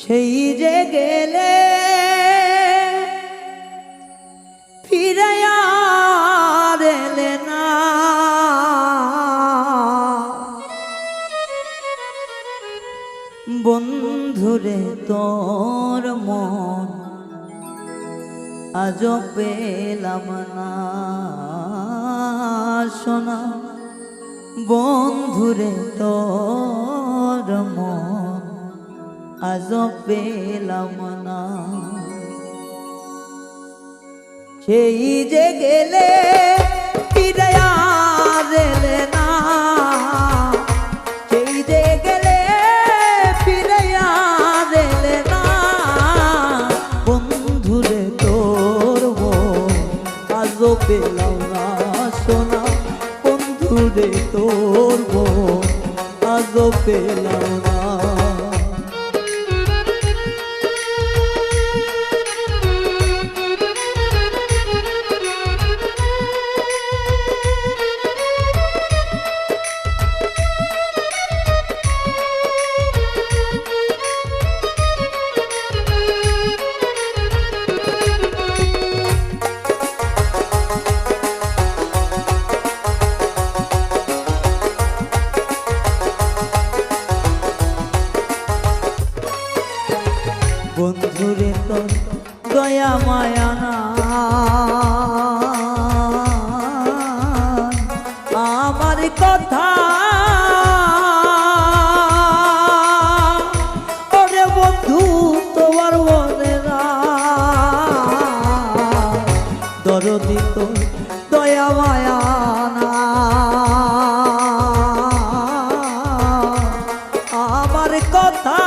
সেই যে গেলে ফিরে আর এলে না, বন্ধুরে তোর মন আজ পেলাম না শোনা, বন্ধুরে তোর মন আজ পেলাম না। সেই যে গেলে ফিরে আর এলে না, সেই যে গেলে ফিরে আর এলে না, বন্ধুরে তোর মন আজ পেলাম না শোনা, বন্ধুরে তোর মন আজ পেলাম না। বন্ধুরে তোর দয়া মায়া না, আমার কথা ওরে বন্ধু তোমার মনে না, দরদি তোর দয়া মায়া না, আমার কথা